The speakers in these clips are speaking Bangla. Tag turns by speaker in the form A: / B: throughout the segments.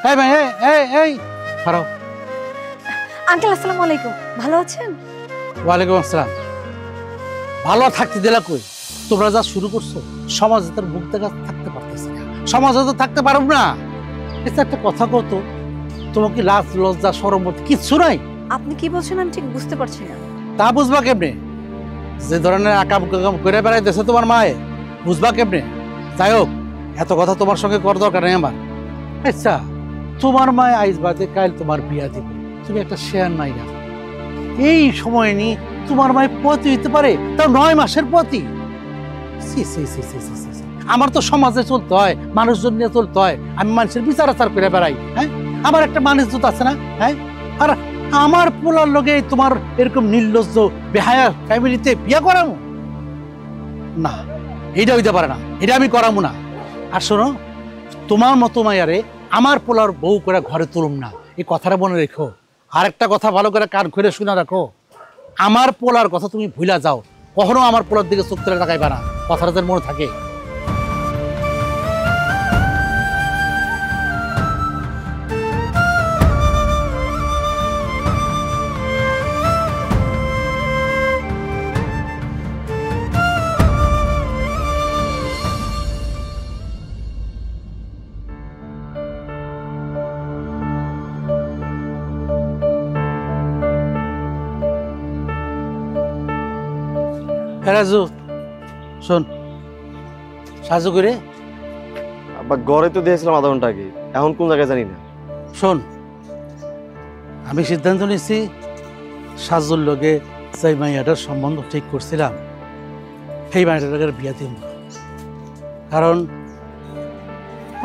A: এই ভাই এই খারাপ।
B: আঙ্কেল আসসালামু আলাইকুম, ভালো আছেন?
A: ওয়ালাইকুম আসসালাম। ভালো থাকতে দিলা কই? তোমরা যা শুরু করছো, সমাজে তার মুখ দেখা থাকতে পারতেছে না, সমাজে তো থাকতে পারব না। এটা একটা কথা কত, তোমাকে লাজ লজ্জা শরম কিচ্ছু নাই?
B: আপনি কি বলছেন আমি ঠিক বুঝতে পারছি না।
A: তা বুঝবা কেমনে? যে ধরনের আকাম কাকাম করে বেড়াইতেছে তোমার মায়ে, বুঝবা কেমনে? যাই হোক, এত কথা তোমার সঙ্গে কর দরকার নেই আমার। আচ্ছা, তোমার মায়ে আইজ বাদে কাল তোমার বিয়া দিব, তুমি একটা শেয়ার নাই না, এই সময় নিয়ে তোমার মায়ের পতি হইতে পারে, তাও 9 মাসের পতি। আমার তো সমাজে চলতে হয়, মানুষজন নিয়ে চলতে হয়, আমি মানুষের বিচার আচার করে বেড়াই। হ্যাঁ, আমার একটা মানুষ জুত আছে না? হ্যাঁ, আর আমার পোলার লগে তোমার এরকম নির্লজ্জ বেহায়া ফ্যামিলিতে বিয়া করামো না, এইটা হইতে পারে না, এটা আমি করামো না। আর শোনো, তোমার মতো মায়ারে আমার পোলার বউ করে ঘরে তুলুম না, এই কথাটা মনে রেখো। আর একটা কথা ভালো করে কান খুলে শুনে রাখো, আমার পোলার কথা তুমি ভুলা যাও, কখনো আমার পোলার দিকে চোখ তুলে তাকাইবা না, কথাটা যেন মনে থাকে। রাজু শোন, সাজু করে
C: আব্বা ঘরে তো দিয়েছিলাম আধা ঘন্টা আগে, এখন কোন জায়গায় জানি না।
A: শোন, আমি সিদ্ধান্ত নিচ্ছি সাজুর লগে সেই মাইয়াটার সম্বন্ধ ঠিক করছিলাম, সেই মাইয়াটার বিয়া দিব। কারণ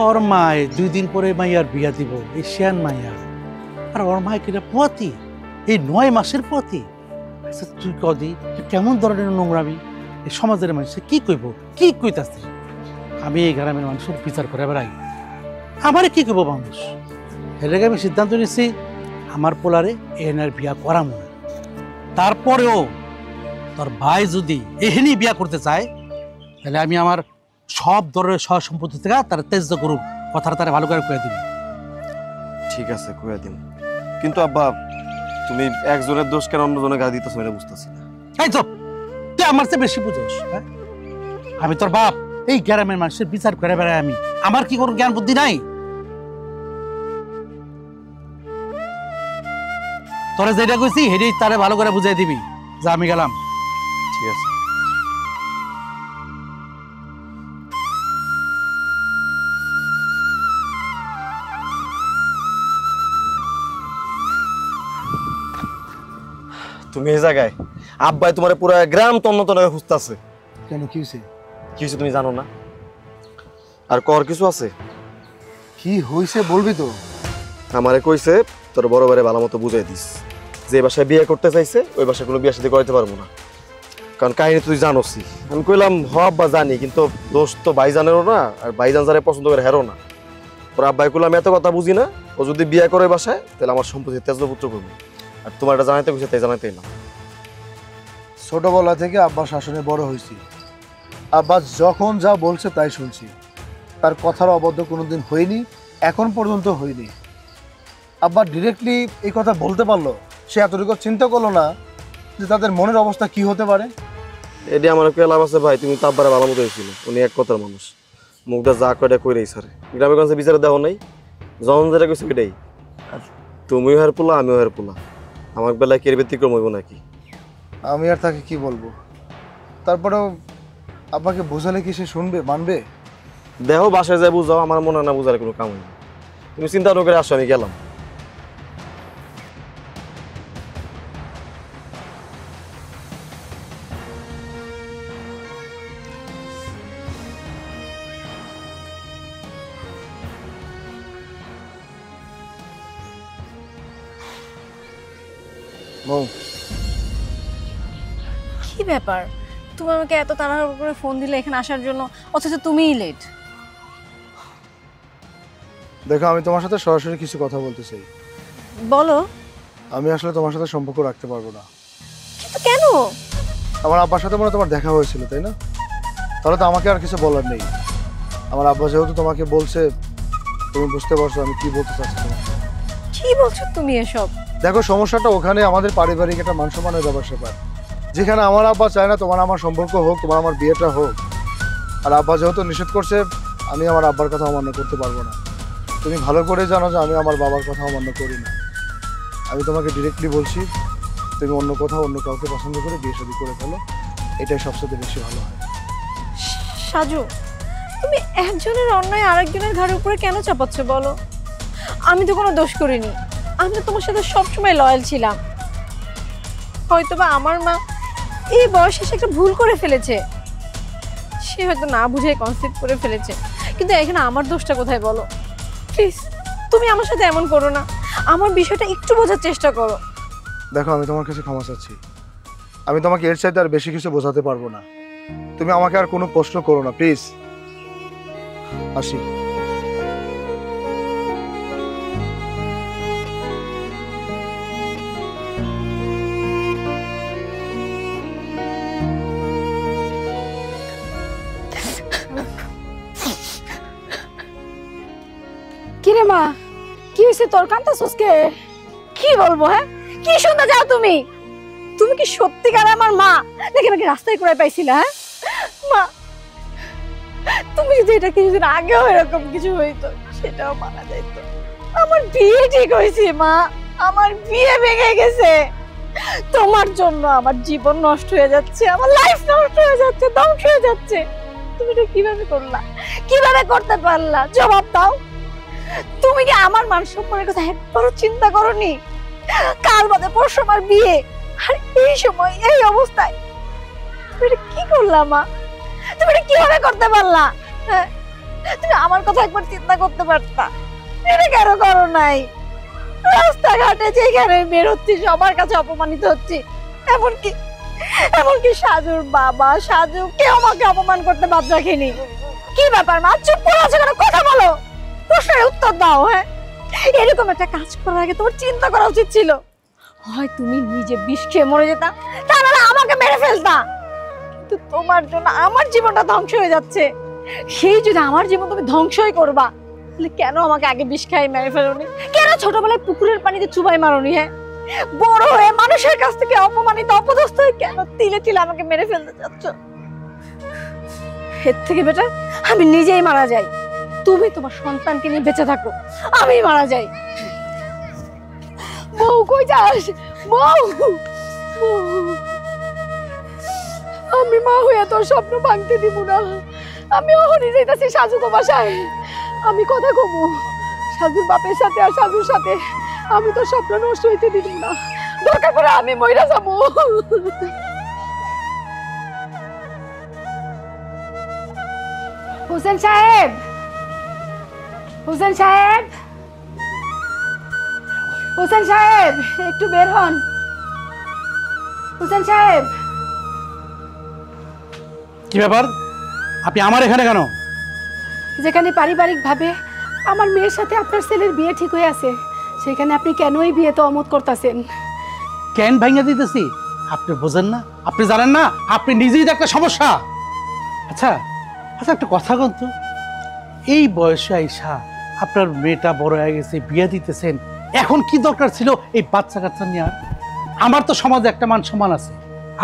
A: ওর মায় 2 দিন পরে মাইয়ার বিয়া দিব, এই শিয়ান মাইয়া, আর ওর মায় কিনা পতি, এই 9 মাসের পতি। আচ্ছা তুই কদি কেমন ধরনের নোংরামি, এই সমাজের মানুষে কি কইব, কি কইতাছে? আমি এই গ্রামের মানুষের বিচার করে বেড়াই, আমারে কি কইব মানুষ? এর আগে আমি সিদ্ধান্ত নিচ্ছি আমার পোলারে এনার বিয়া করামো না। তারপরেও তোর ভাই যদি এহেনি বিয়া করতে চায়, তাহলে আমি আমার সব ধরনের সহ সম্পত্তি থেকে তারা তেজ করুন, কথাটা তারা ভালো করে কয়ে দিবি।
C: ঠিক আছে, কইয়া দিন। কিন্তু আব্বা, তুমি একজনের দোষ কেন অন্যজনের গায়ে দিতেছো এটা বুঝতেছি না।
A: এই চুপ, তুই আমার চেয়ে বেশি বুঝোস। হ্যাঁ, আমি তোর বাপ, এই গ্রামের মানুষের বিচার করে বেড়াই আমি, আমার কি কোনো জ্ঞান বুদ্ধি নাই? তোরা যেটা কইছি হেডি তারে ভালো করে বুঝাই দিবি, যা আমি গেলাম।
C: ঠিক আছে। তুমি এই জায়গায়, আব্বাই তোমার পুরো গ্রাম তন্ন তন্ন খুঁজতেছে।
D: কেন, কি হয়েছে?
C: কি হয়েছে তুমি জানো না? আর কর কিছু আছে?
D: কি হয়েছে বলবি তো?
C: আমারে কইছে তোর বড় ভাইরে ভালো মতো বুঝাই দিস, যে বাসায় বিয়ে করতে চাইছে ওই বাসায় কোনো বিয়ে সাথে করতে পারবো না, কারণ কাহিনী তুই জানোসই। আমি কইলাম হ আব্বা জানি, কিন্তু দোষ তো ভাইজানেরও না, আর ভাইজান যারে পছন্দ করে হেরো না। ওর আব্বাই কইলাম এত কথা বুঝি না, ও যদি বিয়ে করে বাসায় তাহলে আমার সম্পত্তি তেজপুত্র করবো, আর তোমার এটা জানাইতে কইছে তাই জানাইতে না।
D: ছোটবেলা থেকে আব্বা শাসনে বড় হয়েছি, আব্বা যখন যা বলছে তাই শুনছি, তার কথার অবদ্ধ কোনোদিন হয়নি, এখন পর্যন্ত হয়নি। আব্বা ডিরেক্টলি এই কথা বলতে পারলো, সে এতটুকু চিন্তা করলো না যে তাদের মনের অবস্থা কি হতে পারে।
C: এটি আমার লাভ আছে ভাই, তুমি তো আব্বারে ভালো মতো হয়েছিল, উনি এক কথার মানুষ, মুখটা যা কয়টা কইরেই সারে, গ্রামে গঞ্জে বিচারে দেওয়া নাই, জন যেটা কইছে এটাই। আর তুমিও হের পোলা, আমিও হের পোলা, আমার বেলায় কের ব্যতিক্রম হইব নাকি?
D: আমি আর তাকে কি বলবো? তারপরেও আব্বাকে বোঝালে কি সে শুনবে, মানবে?
C: দেহ বাসায় যায় বুঝাও, আমার মনে হয় না বুঝার কোনো কাম হইবে। তুমি চিন্তা করে আসো, আমি গেলাম।
B: কি ব্যাপার, তুমি আমাকে এত তাড়াহুড়ো করে ফোন দিলে এখানে আসার জন্য, অথচ তুমিই লেট।
D: দেখো, আমি তোমার সাথে সরাসরি কিছু কথা বলতে চাই।
B: বলো।
D: আমি আসলে তোমার সাথে সম্পর্ক রাখতে পারবো না।
B: কিন্তু কেন?
D: আমার আব্বার সাথে মনে তোমার দেখা হয়েছিল, তাই না? তাহলে তো আমাকে আর কিছু বলার নেই। আমার আব্বা যেহেতু তোমাকে বলছে তুমি বুঝতে পারছো আমি কি বলতে চাচ্ছি তোমাকে?
B: কি বলছো তুমি এসব?
D: দেখো সমস্যাটা ওখানে আমাদের পারিবারিক একটা মান সম্মানের ব্যাপার স্যাপার, যেখানে আমার আব্বা চায় না তোমার আমার সম্পর্ক হোক, তোমার আমার বিয়েটা হোক। আর আব্বা যেহেতু নিষেধ করছে, আমি আমার আব্বার কথা অমান্য করতে পারবো না। তুমি ভালো করে জানো যে আমি আমার বাবার কথা অমান্য করি না। আমি তোমাকে ডিরেক্টলি বলছি, তুমি অন্য কোথাও অন্য কাউকে পছন্দ করে বিয়ে শাদী করে ফেলো, এটাই সবচেয়ে বেশি ভালো হয়।
B: সাজু, তুমি একজনের অন্যায় আরেকজনের ঘাড়ের উপরে কেন চাপাচ্ছ বলো? আমি তো কোনো দোষ করিনি, আমি তো তোমার সাথে সবসময় লয়াল ছিলাম। হয়তোবা আমার মা এই বয়সে এসে একটা ভুল করে ফেলেছে, সে হয়তো না বুঝে কনসেপ্ট করে ফেলেছে, কিন্তু এখানে আমার দোষটা কোথায় বলো? প্লিজ তুমি আমার সাথে এমন করো না, আমার বিষয়টা একটু বোঝার চেষ্টা করো।
D: দেখো আমি তোমার কাছে ক্ষমা চাচ্ছি, আমি তোমাকে এর চাইতে আর বেশি কিছু বোঝাতে পারবো না। তুমি আমাকে আর কোনো প্রশ্ন করো না প্লিজ। আসি।
B: কিরে মা, কি হয়েছে তোর? কাঁদতেছস কে? কি বলবো? হ্যাঁ, কি শুনতে চাও তুমি? তুমি কি সত্যিকার আমার মা নাকি নাকি রাস্তায় করে পাইছিলা? হ্যাঁ মা, তুমি যদি এটা কিছুদিন আগেও এরকম কিছু হইতো সেটাও মানা যাইতো। আমার বিয়ে ঠিক হয়েছে মা, আমার বিয়ে ভেঙে গেছে। তোমার জন্য আমার জীবন নষ্ট হয়ে যাচ্ছে, আমার লাইফ নষ্ট হয়ে যাচ্ছে, ধ্বংস হয়ে যাচ্ছে। তুমি এটা কিভাবে করলা? কিভাবে করতে পারলা? জবাব দাও। তুমি কি আমার মান সম্মানের কথা একবারও চিন্তা করনি? কাল বাদে পরশু আমার বিয়ে, আর এই সময় এই অবস্থায় তুমি এটা কি করলা মা? তুমি এটা কিভাবে করতে পারলা? হ্যাঁ, তুমি আমার কথা একবার চিন্তা করতে পারতা। এটা কেন করো নাই? রাস্তাঘাটে যেখানে বের হচ্ছি সবার কাছে অপমানিত হচ্ছি, এমনকি সাজুর বাবা, সাজু কেউ আমাকে অপমান করতে বাদ রাখেনি। কি ব্যাপার মা, চুপ করে আছো কেন? কথা বলো, প্রশ্নের উত্তর দাও। হ্যাঁ, এরকম একটা কাজ করার আগে তোমার চিন্তা করা উচিত ছিল। হয় তুমি নিজে বিষ খেয়ে মরে যেতা, তা নাহলে আমাকে মেরে ফেলতা। কিন্তু তোমার জন্য আমার জীবনটা ধ্বংস হয়ে যাচ্ছে। সেই যদি আমার জীবন তুমি ধ্বংসই করবা, তাহলে কেন আমাকে আগে বিষ খাই মেরে ফেলোনি? কেন ছোটবেলায় পুকুরের পানিতে চুবাই মারোনি? হ্যাঁ, বড় হয়ে মানুষের কাছ থেকে অপমানিত অপদস্থ হয়ে কেন তিলে তিলে আমাকে মেরে ফেলতে চাচ্ছ? এর থেকে বেটার আমি নিজেই মারা যাই। তুমি তোমার সন্তানকে নিয়ে বেঁচে থাকো, আমি মারা যাই। বউ কই যাস? বউ, আমি মা হইয়া তোর স্বপ্ন ভাঙতে দিব না। আমি ওখানে যাইতাছি সাজুকে বাসায়, আমি কথা কমু সাজুর বাপের সাথে আর সাজুর সাথে। আমি তোর স্বপ্ন নষ্ট হইতে দিব না, দরকার পড়ে আমি মইরা যাবো। হোসেন সাহেব, হোসেন সাহেব, হোসেন সাহেব, একটু বের হন। হোসেন সাহেব।
A: কি ব্যাপার, আপনি আমার এখানে কেন?
E: যেখানে পারিবারিক ভাবে আমার মেয়ের সাথে আপনার ছেলের বিয়ে ঠিক হয়ে আছে, সেখানে আপনি কেন এই বিয়েতে অমত করতেছেন?
A: কেন ভাঙিয়ে দিতেছি আপনি বোঝেন না? আপনি জানেন না আপনি নিজেই তো একটা সমস্যা। আচ্ছা আচ্ছা, একটা কথা বলতো, এই বয়সে আইসা আপনার মেয়েটা বড় হয়ে গেছে, বিয়ে দিতেছেন, এখন কি দরকার ছিল এই বাচ্চা কাচ্চা নিয়ে? আমার তো সমাজে একটা মান সম্মান আছে,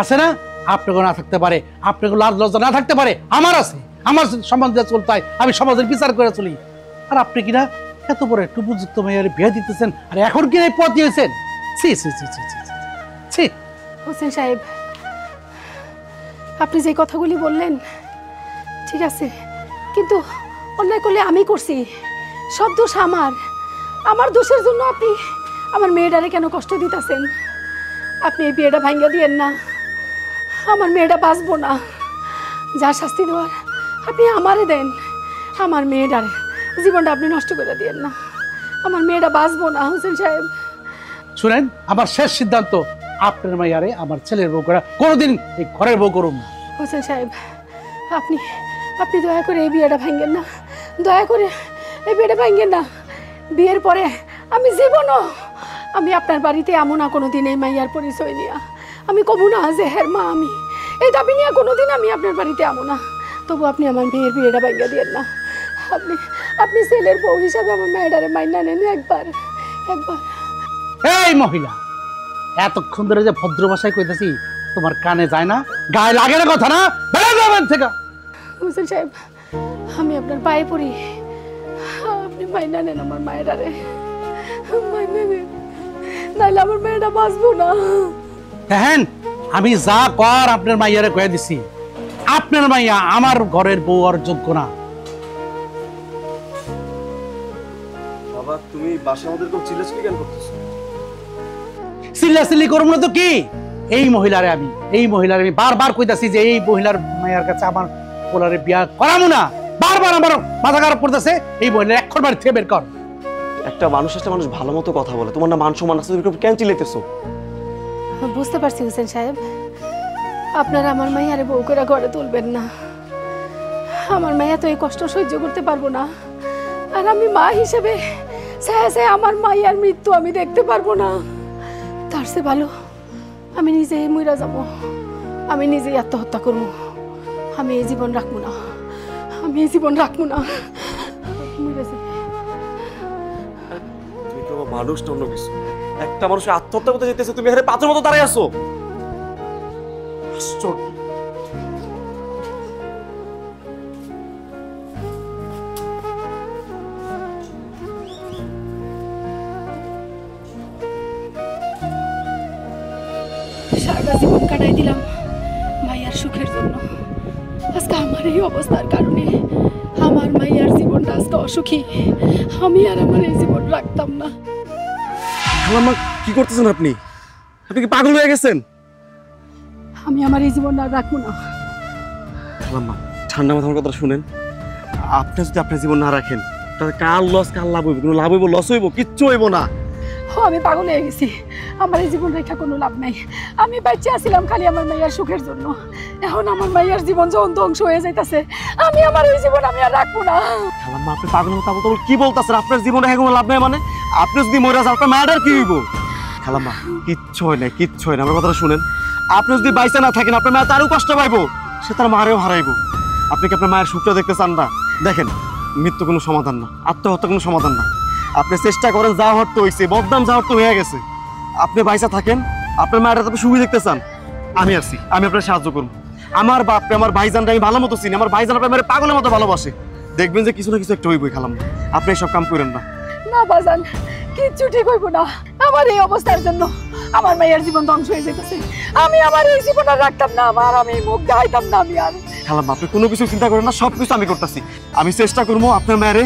A: আছে না? আপনাকে না থাকতে পারে, আপনাকে লাজ লজ্জা না থাকতে পারে, আমার আছে। আমার সমাজ দিয়ে চলতে হয়, আমি সমাজের বিচার করে চলি। আর আপনি কিনা এত বড় একটু উপযুক্ত মেয়ের বিয়ে দিতেছেন, আর এখন কিনা এই পথ দিয়েছেন। ছি ছি ছি ছি ছি ছি।
E: হোসেন সাহেব, আপনি যে কথাগুলি বললেন ঠিক আছে, কিন্তু অন্যায় করলে আমি করছি, সব দোষ আমার। আমার দোষের জন্য আপনি আমার মেয়েটারে কেন কষ্ট দিতেছেন? আপনি এই বিয়েটা ভাঙ্গা দিয়েন না, আমার মেয়েটা বাঁচবো না। যা শাস্তি দেওয়ার আপনি আমারে দেন, আমার মেয়েটার জীবনটা আপনি নষ্ট করে দিয়েন না। আমার মেয়েটা বাঁচবো না হোসেন সাহেব।
A: শুনেন, আমার শেষ সিদ্ধান্ত, আপনার মাইয়ারে আমার ছেলের বউ করা, কোনোদিন এই ঘরের বউ করুন না।
E: হোসেন সাহেব, আপনি আপনি দয়া করে এই বিয়েটা ভাঙ্গেন না, দয়া করে এই বিয়েটা ভাঙ্গেন না। বিয়ের পরে আমি জীবনও আমি আপনার বাড়িতে এমন না কোনোদিন এই মাইয়ার পরিচয় নিয়া আমি কমু না যে হ্যাঁ মা, আমি এই দাবি নিয়ে কোনোদিন আমি আপনার বাড়িতে আমো না। তবু আপনি আমার মেয়ের বিয়েটা ভাঙ্গা দিয়েন না। আপনি আপনি ছেলের বউ হিসাবে আমার মেয়েটারে মাইনা নেন একবার একবার।
A: এই মহিলা, এতক্ষণ ধরে যে ভদ্র ভাষায় কইতাছি তোমার কানে যায় না, গায়ে লাগে না কথা না? বেড়ে যাবেন থেকে।
E: হোসেন সাহেব, আমি আপনার পায়ে পড়ি, আপনি মাইনা নেন আমার মায়েরারে, মাইনা নেন, নাইলে আমার মেয়েটা বাঁচবো না।
A: দেখেন, আমি যা কর আপনার মাইয়ারে কয়ে দিছি, আপনার মাইয়া আমার ঘরের বউ আর যোগ্য না।
C: বাবা তুমি বাসার মধ্যে এরকম চিল্লাচিল্লি কেন করতেছো?
A: চিল্লাচিল্লি করবো না তো কি? এই মহিলারে আমি বারবার কইতাছি যে এই মহিলার মাইয়ার কাছে আমার পোলারে বিয়া করামু না। বারবার আমার মাথা খারাপ করতেছে, এই মহিলার এখন বাড়ি থেকে বের কর।
C: একটা মানুষ ভালো মতো কথা বলে, তোমার না মান সম্মান আছে, তুমি কেন চিল্লাইতেছো?
E: বুঝতে পারছি হোসেন সাহেব, আপনারা আমার মাইয়ারে বউ করে ঘরে তুলবেন না। আমার মাইয়া তো এই কষ্ট সহ্য করতে পারবো না, আর আমি মা হিসেবে আমার মাইয়ার মৃত্যু আমি দেখতে পারবো না। তার চেয়ে ভালো আমি নিজেই মইরা যাবো, আমি নিজেই আত্মহত্যা করবো। আমি এই জীবন রাখবো না, আমি এই জীবন রাখবো না, মইরা যাবো।
C: তুমি তো মানুষ না অন্য কিছু। একটা মানুষ আত্মহত্যা করতে যেতেছে, তুমি এখানে পাথরের মতো দাঁড়ায় আছো। আশ্চর্য।
E: সারাটা জীবন কাটাই দিলাম মাইয়ার সুখের জন্য, আজকে আমার এই অবস্থার কারণে আমার মাইয়ার জীবনটা আজকে অসুখী। আমি আর আমার এই জীবন রাখতাম না।
C: খালাম্মা কি করতেছেন আপনি? আপনি কি পাগল হয়ে গেছেন?
E: আমি আমার এই জীবন আর রাখবো না।
C: খালাম্মা ঠান্ডা মাথার কথা শুনেন, আপনি যদি আপনার জীবন না রাখেন তাহলে কার লস কার লাভ হইব? কোনো লাভ হইব, লস হইব? কিচ্ছু হইব না।
E: আমি পাগল হয়ে গেছি, আমার এই জীবন রেখা কোনো লাভ নাই। আমি বাচ্চা আছিলাম খালি আমার মাইয়ার সুখের জন্য, এখন আমার মাইয়ার জীবন যখন ধ্বংস হয়ে যাইতাছে, আমি আমার এই জীবন আমি আর রাখবো না।
C: খালাম্মা আপনি পাগল মতো বলতে কি বলতেছেন? আপনার জীবনে এখন লাভ নাই মানে? আপনি যদি মরে যান আপনার মায়ের কি হইব? খালাম্মা কিচ্ছু হয় না, কিচ্ছু হয় না, আমার কথাটা শুনেন। আপনি যদি বাইসা না থাকেন আপনার মায়ের আরো কষ্ট পাইবো, সে তার মারেও হারাইবো। আপনি কি আপনার মায়ের সুখটা দেখতে চান না? দেখেন, মৃত্যু কোনো সমাধান না, আত্মহত্যা কোনো সমাধান না। আপনি চেষ্টা করেন, যা হওয়ার তো হয়েছে, বদনাম যা হওয়ার তো হয়ে গেছে। আপনি বাইসা থাকেন, আপনার মায়ের আপনি সুখী দেখতে চান, আমি আসছি, আমি আপনার সাহায্য করবো। আমার বাপকে আমার ভাইজানটা আমি ভালো মতো চিনি, আমার ভাইজান আপনার মেয়ের পাগলের মতো ভালোবাসে। দেখবেন যে কিছু না কিছু একটা হইবই। খালাম্মা আপনি এসব কাম করেন না।
E: না বাজান, কিচ্ছু ঠিক হইব না। আমার এই অবস্থার জন্য আমার মায়ের জীবন ধ্বংস হয়ে যেতেছে, আমি আমার এই জীবন আর রাখতাম না, আমি মুখ দেখাইতাম না। আমি আর
C: খালাম্মা আপনি কোনো কিছু চিন্তা করেন না, সব কিছু আমি করতেছি। আমি চেষ্টা করবো আপনার মায়েরে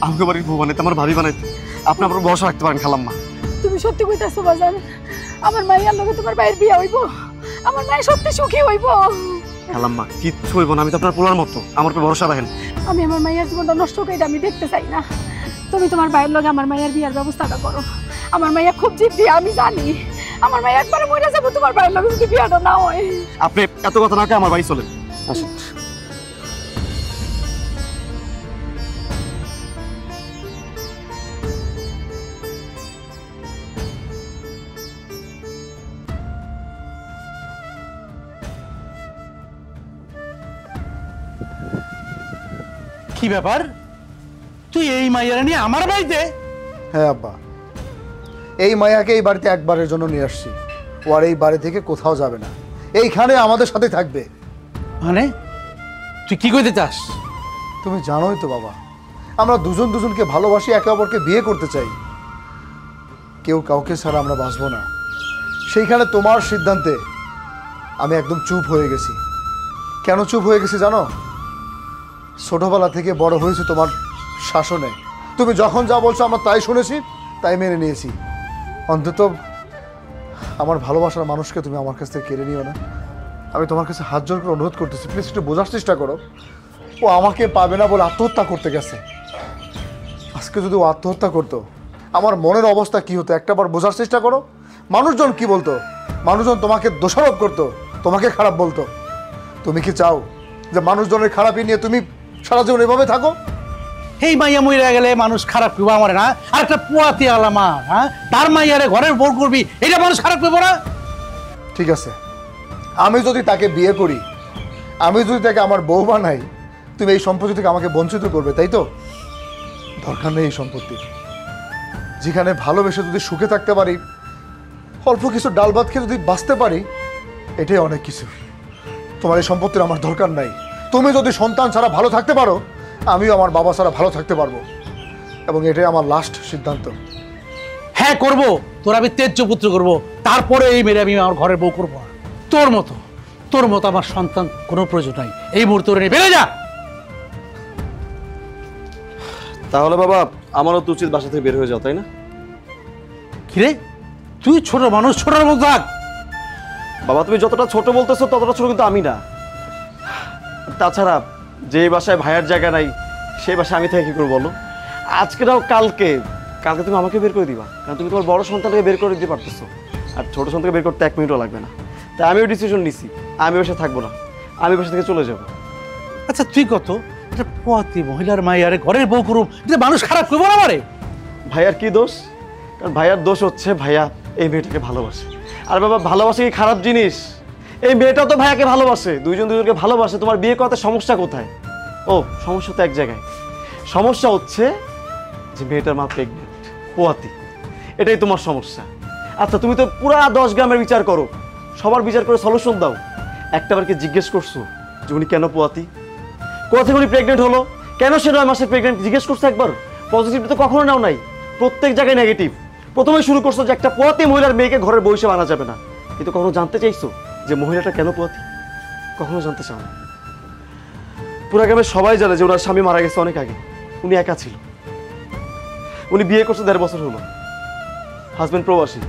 C: আমাকে বাড়ির বউ বানাইতে, আমার ভাবি বানাইতে। আপনি আপনার ভরসা রাখতে পারেন খালাম্মা।
E: তুমি সত্যি কইতাছো বাজান? আমার মায়ের লগে তোমার ভাইয়ের বিয়ে হইব? আমার মায়ের সত্যি সুখী হইব?
C: খালাম্মা কিচ্ছু হইব না, আমি তো আপনার পোলার মতো, আমার উপর ভরসা রাখেন।
E: আমি আমার মায়ের জীবনটা নষ্ট করে এটা আমি দেখতে চাই না। তুমি তোমার ভাইয়ের লগে আমার মায়ের বিয়ের ব্যবস্থাটা করো। আমার মাইয়া খুব জিদ্দি, আমি জানি। আমার মাইয়া একবারে মরে যাবো তোমার ভাইয়ের লগে যদি বিয়েটা না হয়।
C: আপনি এত কথা না কে আমার বাড়ি চলেন, আসেন।
A: কি ব্যাপার, তুই এই মাইয়ারা নিয়ে আমার বাড়িতে?
D: হ্যাঁ আব্বা, এই মায়াকে এই বাড়িতে একবারের জন্য নিয়ে আসছি। ও আর এই বাড়ি থেকে কোথাও যাবে না, এইখানে আমাদের সাথে থাকবে।
A: মানে তুই কি কইতে চাস?
D: তুমি জানোই তো বাবা, আমরা দুজন দুজনকে ভালোবাসি, একে অপরকে বিয়ে করতে চাই। কেউ কাউকে ছাড়া আমরা বাঁচবো না। সেইখানে তোমার সিদ্ধান্তে আমি একদম চুপ হয়ে গেছি। কেন চুপ হয়ে গেছি জানো? ছোটবেলা থেকে বড় হয়েছে তোমার শাসনে। তুমি যখন যা বলছো আমরা তাই শুনেছি, তাই মেনে নিয়েছি। অন্তত আমার ভালোবাসার মানুষকে তুমি আমার কাছ থেকে কেড়ে নিও না। আমি তোমার কাছে হাত জোর করে অনুরোধ করতেছি, প্লিজ একটু বোঝার চেষ্টা করো। ও আমাকে পাবে না বলে আত্মহত্যা করতে গেছে। আজকে যদি ও আত্মহত্যা করতো, আমার মনের অবস্থা কি হতো একটাবার বোঝার চেষ্টা করো। মানুষজন কি বলতো? মানুষজন তোমাকে দোষারোপ করতো, তোমাকে খারাপ বলতো। তুমি কি চাও যে মানুষজনের খারাপই নিয়ে তুমি সারা জীবন এভাবে থাকো?
A: এই মাইয়া মইরা গেলে মানুষ খারাপ করবো আমার না? আর একটা পোয়াতি আলামা, হ্যাঁ, তার মাইয়ারে ঘরের বউ করবি, এটা মানুষ খারাপ করবো না?
D: ঠিক আছে, আমি যদি তাকে বিয়ে করি, আমি যদি তাকে আমার বউ বানাই, তুমি এই সম্পত্তি থেকে আমাকে বঞ্চিত করবে, তাই তো? দরকার নেই এই সম্পত্তি। যেখানে ভালোবেসে যদি সুখে থাকতে পারি, অল্প কিছু ডাল ভাত খেয়ে যদি বাঁচতে পারি, এটাই অনেক কিছু। তোমার এই সম্পত্তির আমার দরকার নাই। তুমি যদি সন্তান ছাড়া ভালো থাকতে পারো, আমিও আমার বাবা ছাড়া ভালো থাকতে পারবো, এবং এটাই আমার লাস্ট সিদ্ধান্ত।
A: হ্যাঁ করবো, তোর আমি তেজ্য পুত্র করবো, তারপরে এই মেরে আমি আমার ঘরের বউ করবো না। তোর মতো আমার সন্তান কোনো প্রয়োজন নাই। এই মুহূর্তে ওরে নিয়ে বেড়ে যা।
C: তাহলে বাবা আমারও তো উচিত বাসা থেকে বের হয়ে যাও, তাই না?
A: কিরে, তুই ছোট মানুষ, ছোটর মতো থাক।
C: বাবা তুমি যতটা ছোট বলতেছো ততটা ছোট কিন্তু আমি না। তাছাড়া যে বাসায় ভাইয়ার জায়গা নাই সেই বাসায় আমি থেকে কি করবো বলো? আজকে নাও কালকে তুমি আমাকে বের করে দিবা, কারণ তুমি তোমার বড় সন্তানকে বের করে দিতে পারতেছো, আর ছোট সন্তানকে বের করতে 1 মিনিটও লাগবে না। তাই আমিও ডিসিশন নিছি, আমি বাসায় থাকবো না, আমি বাসা থেকে চলে যাবো।
A: আচ্ছা তুই কত এটা পোয়াতি মহিলার মাইয়ারে ঘরের বউ করুম, এটা মানুষ খারাপ করবো না আমারে?
C: ভাইয়ার কি দোষ? কারণ ভাইয়ার দোষ হচ্ছে ভাইয়া এই মেয়েটাকে ভালোবাসে। আর বাবা ভালোবাসা কি খারাপ জিনিস? এই মেয়েটাও তো ভাইয়াকে ভালোবাসে, দুজনকে ভালোবাসে। তোমার বিয়ে করাতে সমস্যা কোথায়? ও সমস্যা তো এক জায়গায়। সমস্যা হচ্ছে যে মেয়েটার মা প্রেগনেন্ট, পোয়াতি, এটাই তোমার সমস্যা। আচ্ছা তুমি তো পুরা 10 গ্রামের বিচার করো, সবার বিচার করে সলিউশন দাও, একটাবারকে জিজ্ঞেস করছো যে উনি কেন পোয়াতি? কোথা থেকে উনি প্রেগনেন্ট হলো? কেন সে 9 মাসে প্রেগনেন্ট জিজ্ঞেস করছো একবার? পজিটিভ তো কখনো নাও নাই, প্রত্যেক জায়গায় নেগেটিভ। প্রথমে শুরু করছো যে একটা পোয়াতি মহিলার মেয়েকে ঘরের বউ হিসেবে আনা যাবে না, কিন্তু কখনো জানতে চাইছো যে মহিলাটা কেন পোয়াতি? কখনো জানতে চাও না। পুরা গ্রামের সবাই জানে যে ওনার স্বামী মারা গেছে অনেক আগে, উনি একা ছিল। উনি বিয়ে করছে 1.5 বছর হলো, হাজবেন্ড প্রবাসী।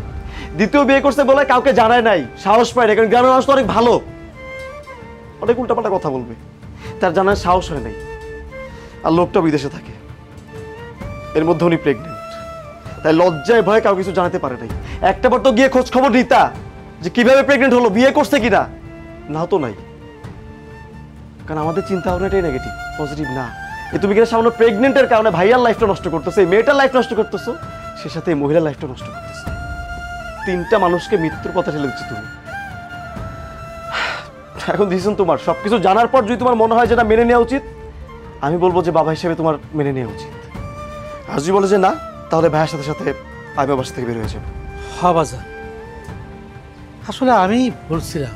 C: দ্বিতীয় বিয়ে করছে বলে কাউকে জানায় নাই, সাহস পায় না, কারণ গ্রামের মানুষ তো অনেক ভালো, অনেক উল্টাপাল্টা কথা বলবে, তার জানার সাহস হয় নাই। আর লোকটা বিদেশে থাকে, এর মধ্যে উনি প্রেগনেন্ট, তাই লজ্জায় ভয়ে কাউ কিছু জানাতে পারে নাই। একটাবার তো গিয়ে খোঁজ খবর নিতা যে কিভাবে প্রেগনেন্ট হলো, বিয়ে করছে কিনা। না তো নাই, কারণ আমাদের চিন্তা ভাবনাটাই নেগেটিভ, পজিটিভ না। তুমি কিনা সামান্য প্রেগনেন্টের কারণে ভাইয়ার লাইফটা নষ্ট করতেছো, এই মেয়েটার লাইফ নষ্ট করতেছো, সে সাথে এই মহিলার লাইফটা নষ্ট করতেছো। 3টা মানুষকে মৃত্যুর পথে ঠেলে দিচ্ছ তুমি। এখন ডিসিশন তোমার। সবকিছু জানার পর যদি তোমার মনে হয় যেটা মেনে নেওয়া উচিত, আমি বলবো যে বাবা হিসেবে তোমার মেনে নেওয়া উচিত। আর যদি বলে যে না, তাহলে ভাইয়ের সাথে সাথে আমি বাসা থেকে বের হয়ে যাবো।
A: হ্যাঁ বাজার, আসলে আমি বলছিলাম,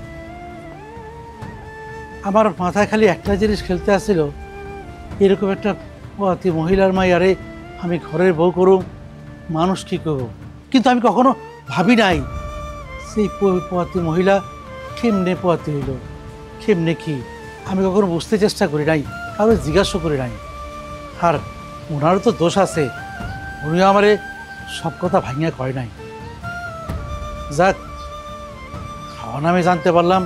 A: আমার মাথায় খালি একটা জিনিস খেলতে আসছিল, এরকম একটা পোয়াতি মহিলার মাইয়ারে আমি ঘরের বউ করুম, মানুষ কি করব। কিন্তু আমি কখনো ভাবি নাই সেই পোয়াতি মহিলা কেমনে পোয়াতি হইল, কেমনে কি, আমি কখনো বুঝতে চেষ্টা করি নাই, কারো জিজ্ঞাসা করি নাই। আর ওনারও তো দোষ আছে, উনিও আমারে সব কথা ভাঙিয়া কয় নাই। যাক, এখন আমি জানতে পারলাম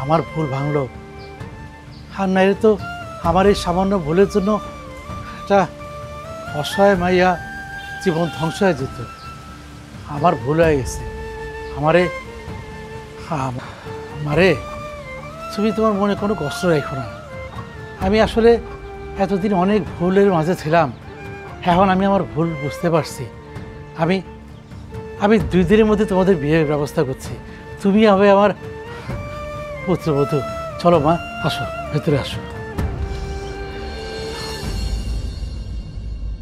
A: আমার ভুল ভাঙলো। আর নাইলে তো আমার এই সামান্য ভুলের জন্য একটা অসহায় মাইয়া জীবন ধ্বংস হয়ে যেত। আমার ভুল হয়ে গেছে। আমারে তুমি তোমার মনে কোনো কষ্ট রাখো না। আমি আসলে এতদিন অনেক ভুলের মাঝে ছিলাম, এখন আমি আমার ভুল বুঝতে পারছি। আমি 2 দিনের মধ্যে তোমাদের বিয়ের ব্যবস্থা করছি, তুমি হবে আমার পুত্রবধূ। চলো মা, আসো, ভেতরে আসো।